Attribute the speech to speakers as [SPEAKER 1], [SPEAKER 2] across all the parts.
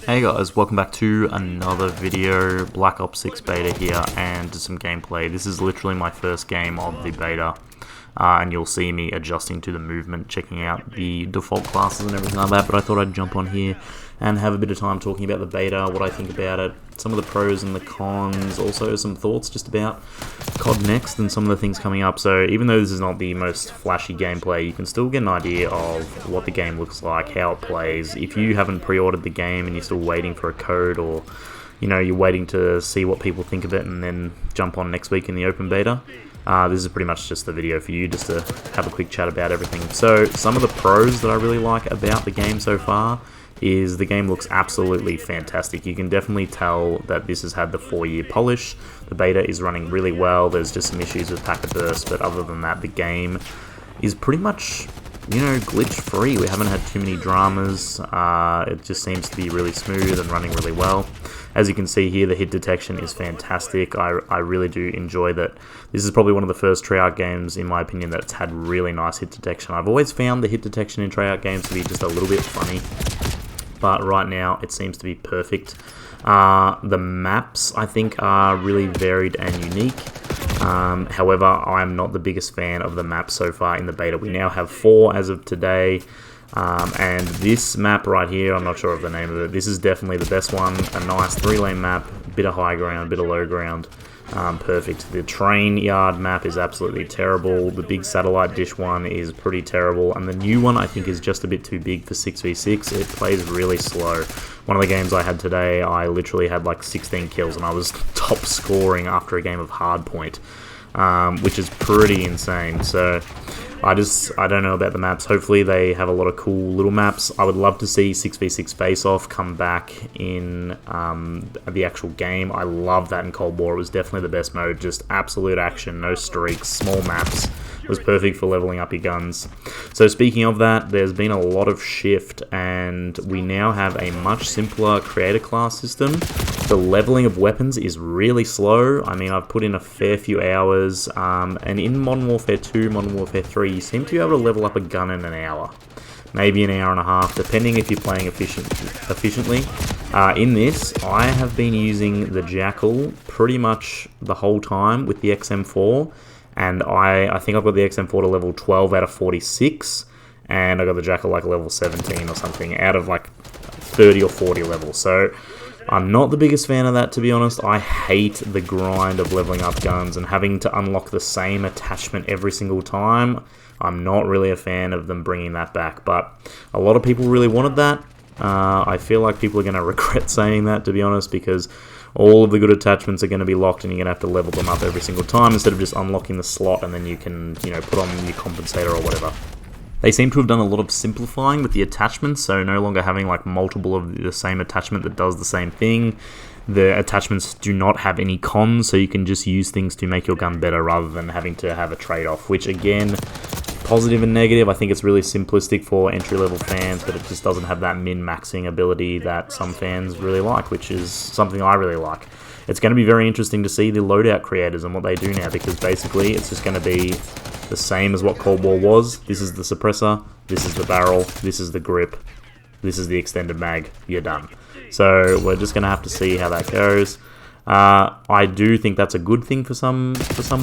[SPEAKER 1] Hey guys, welcome back to another video. Black Ops 6 beta here and some gameplay. This is literally my first game of the beta, and you'll see me adjusting to the movement, checking out the default classes and everything like that, but I thought I'd jump on here and have a bit of time talking about the beta, what I think about it, some of the pros and the cons, also some thoughts just about COD Next and some of the things coming up. So even though this is not the most flashy gameplay, you can still get an idea of what the game looks like, how it plays. If you haven't pre-ordered the game and you're still waiting for a code, or you're waiting to see what people think of it and then jump on next week in the open beta, this is pretty much just the video for you, just to have a quick chat about everything. So some of the pros that I really like about the game so far is the game looks absolutely fantastic. You can definitely tell that this has had the 4-year polish. The beta is running really well. There's just some issues with packet burst, but other than that, the game is pretty much, glitch free. We haven't had too many dramas. It just seems to be really smooth and running really well. As you can see here, the hit detection is fantastic. I really do enjoy that. This is probably one of the first Treyarch games, in my opinion, that's had really nice hit detection. I've always found the hit detection in Treyarch games to be just a little bit funny, but right now it seems to be perfect. The maps, I think, are really varied and unique. However, I'm not the biggest fan of the maps so far in the beta. We now have 4 as of today. And this map right here, I'm not sure of the name of it. This is definitely the best one. A nice 3-lane map, bit of high ground, bit of low ground. Perfect. The train yard map is absolutely terrible. The big satellite dish one is pretty terrible. And the new one, I think, is just a bit too big for 6v6. It plays really slow. One of the games I had today, I literally had like 16 kills and I was top scoring after a game of Hardpoint, which is pretty insane. So I don't know about the maps. Hopefully they have a lot of cool little maps. I would love to see 6v6 face-off come back in the actual game. I love that in Cold War. It was definitely the best mode. Just absolute action, no streaks, small maps. It was perfect for leveling up your guns. So speaking of that, there's been a lot of shift, and we now have a much simpler creator class system. The leveling of weapons is really slow. I mean, I've put in a fair few hours, and in Modern Warfare 2, Modern Warfare 3, you seem to be able to level up a gun in an hour. Maybe an hour and a half, depending if you're playing efficiently. In this, I have been using the Jackal pretty much the whole time with the XM4, and I think I've got the XM4 to level 12 out of 46, and I got the Jackal like level 17 or something out of like 30 or 40 levels. So I'm not the biggest fan of that, to be honest. I hate the grind of leveling up guns and having to unlock the same attachment every single time. I'm not really a fan of them bringing that back, but a lot of people really wanted that. I feel like people are going to regret saying that, to be honest, because all of the good attachments are going to be locked and you're going to have to level them up every single time instead of just unlocking the slot and then you can, put on your compensator or whatever. They seem to have done a lot of simplifying with the attachments, so no longer having like multiple of the same attachment that does the same thing. The attachments do not have any cons, so you can just use things to make your gun better rather than having to have a trade-off, which again, positive and negative. I think it's really simplistic for entry-level fans, but it just doesn't have that min-maxing ability that some fans really like, which is something I really like. It's going to be very interesting to see the loadout creators and what they do now, because basically it's just going to be the same as what Cold War was. This is the suppressor, this is the barrel, this is the grip, this is the extended mag, you're done. So we're just going to have to see how that goes. I do think that's a good thing for some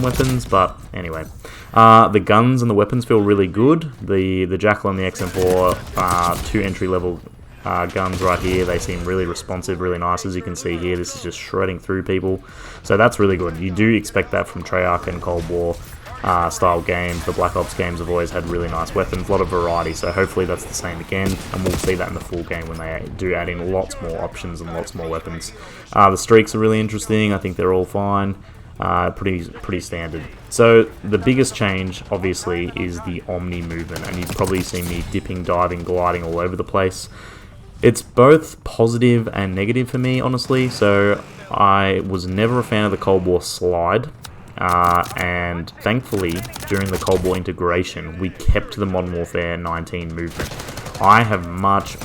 [SPEAKER 1] weapons, but anyway. The guns and the weapons feel really good. The Jackal and the XM4 2 entry-level guns right here. They seem really responsive, really nice. As you can see here, this is just shredding through people. So that's really good. You do expect that from Treyarch and Cold War style games. The Black Ops games have always had really nice weapons, a lot of variety, so hopefully that's the same again, and we'll see that in the full game when they do add in lots more options and lots more weapons. The streaks are really interesting. I think they're all fine. Pretty standard. So the biggest change, obviously, is the Omni movement, and you've probably seen me dipping, diving, gliding all over the place. It's both positive and negative for me, honestly. So I was never a fan of the Cold War slide. And thankfully, during the Cold War integration, we kept the Modern Warfare 19 movement. I have much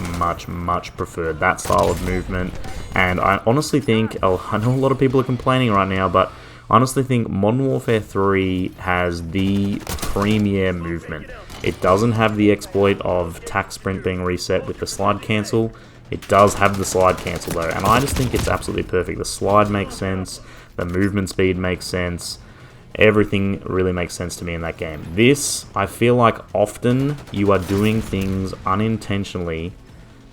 [SPEAKER 1] preferred that style of movement, and I honestly think, I know a lot of people are complaining right now, but I honestly think Modern Warfare 3 has the premier movement. It doesn't have the exploit of tac sprint being reset with the slide cancel, It does have the slide cancel though, and I just think it's absolutely perfect. The slide makes sense, the movement speed makes sense, everything really makes sense to me in that game. This, I feel like often you are doing things unintentionally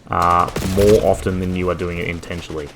[SPEAKER 1] more often than you are doing it intentionally.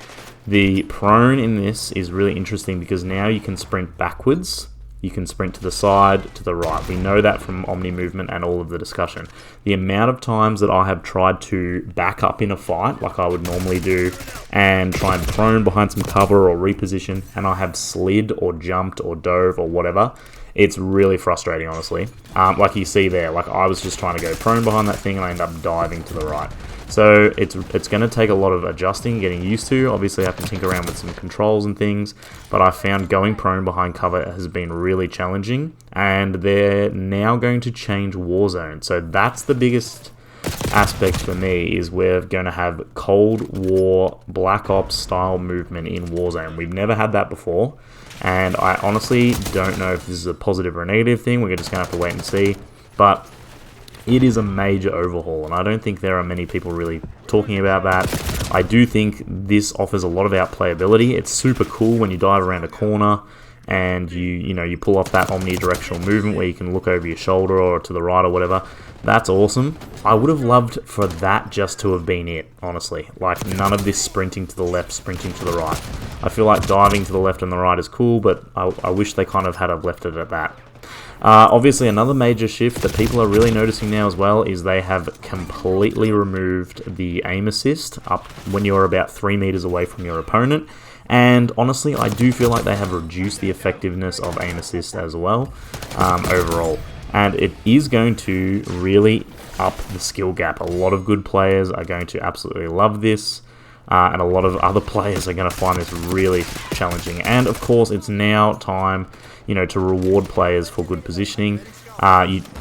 [SPEAKER 1] The prone in this is really interesting because now you can sprint backwards, you can sprint to the side, to the right. We know that from Omni movement and all of the discussion. The amount of times that I have tried to back up in a fight, like I would normally do, and try and prone behind some cover or reposition, and I have slid or jumped or dove or whatever, it's really frustrating, honestly. Like you see there, like I was just trying to go prone behind that thing and I end up diving to the right. So it's going to take a lot of adjusting, getting used to. Obviously I have to tinker around with some controls and things, but I found going prone behind cover has been really challenging, and they're now going to change Warzone. So that's the biggest aspect for me, is we're going to have Cold War Black Ops style movement in Warzone. We've never had that before, and I honestly don't know if this is a positive or a negative thing. We're just going to have to wait and see, but it is a major overhaul, and I don't think there are many people really talking about that. I do think this offers a lot of outplayability. It's super cool when you dive around a corner and you pull off that omnidirectional movement where you can look over your shoulder or to the right or whatever. That's awesome. I would have loved for that just to have been it, honestly. Like, none of this sprinting to the left, sprinting to the right. I feel like diving to the left and the right is cool, but I wish they kind of had left it at that. Obviously, another major shift that people are really noticing now as well is they have completely removed the aim assist up when you're about 3 meters away from your opponent. And honestly, I do feel like they have reduced the effectiveness of aim assist as well, overall. And it is going to really up the skill gap. A lot of good players are going to absolutely love this. And a lot of other players are going to find this really challenging. And of course, it's now time, to reward players for good positioning.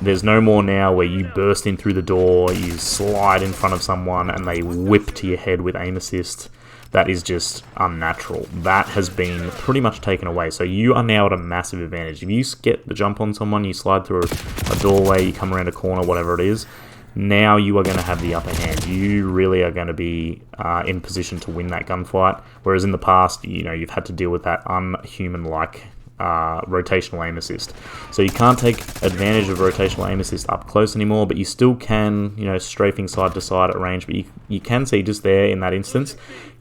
[SPEAKER 1] There's no more now where you burst in through the door, you slide in front of someone, and they whip to your head with aim assist. That is just unnatural. That has been pretty much taken away. So you are now at a massive advantage. If you get the jump on someone, you slide through a doorway, you come around a corner, whatever it is, now you are going to have the upper hand. You really are going to be in position to win that gunfight. Whereas in the past, you've had to deal with that unhuman-like rotational aim assist. So you can't take advantage of rotational aim assist up close anymore, but you still can, strafing side to side at range. But you can see just there in that instance,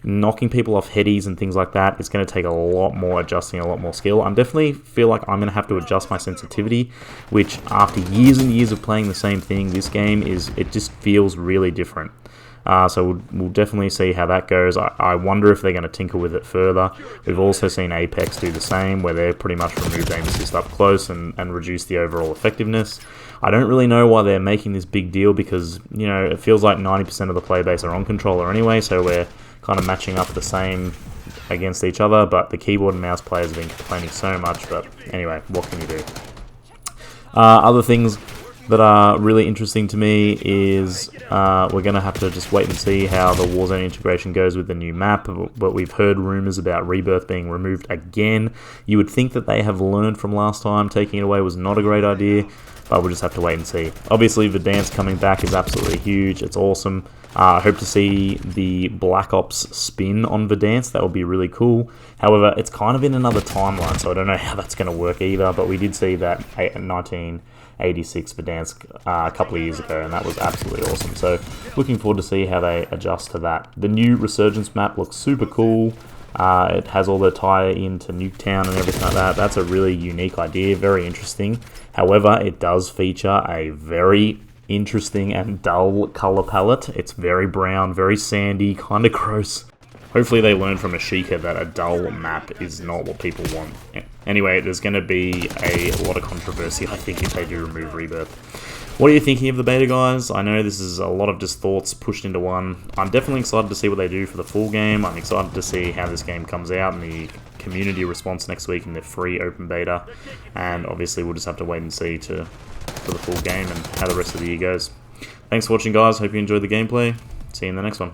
[SPEAKER 1] knocking people off headies and things like that, it's going to take a lot more adjusting, a lot more skill. I definitely feel like I'm going to have to adjust my sensitivity, which after years and years of playing the same thing, this game it just feels really different. So we'll definitely see how that goes. I wonder if they're going to tinker with it further. We've also seen Apex do the same, where they've pretty much removed aim assist up close and reduced the overall effectiveness. I don't really know why they're making this big deal, because it feels like 90% of the player base are on controller anyway, so we're kind of matching up the same against each other, but the keyboard and mouse players have been complaining so much. But anyway, what can you do? Other things that are really interesting to me is we're going to have to just wait and see how the Warzone integration goes with the new map, but we've heard rumours about Rebirth being removed again. You would think that they have learned from last time. Taking it away was not a great idea, but we'll just have to wait and see. Obviously, Verdansk coming back is absolutely huge. It's awesome. I hope to see the Black Ops spin on Verdansk. That would be really cool. However, it's kind of in another timeline, so I don't know how that's going to work either, but we did see that 1986 Verdansk a couple of years ago, and that was absolutely awesome. So looking forward to see how they adjust to that. The new Resurgence map looks super cool. It has all the tie into Nuketown and everything like that. That's a really unique idea, very interesting. However, it does feature a very interesting and dull color palette. It's very brown, very sandy, kind of gross. Hopefully they learn from Ashika that a dull map is not what people want. Anyway, there's going to be a lot of controversy, I think, if they do remove Rebirth. What are you thinking of the beta, guys? I know this is a lot of just thoughts pushed into one. I'm definitely excited to see what they do for the full game. I'm excited to see how this game comes out and the community response next week in the free open beta. And obviously we'll just have to wait and see for the full game and how the rest of the year goes. Thanks for watching, guys. Hope you enjoyed the gameplay. See you in the next one.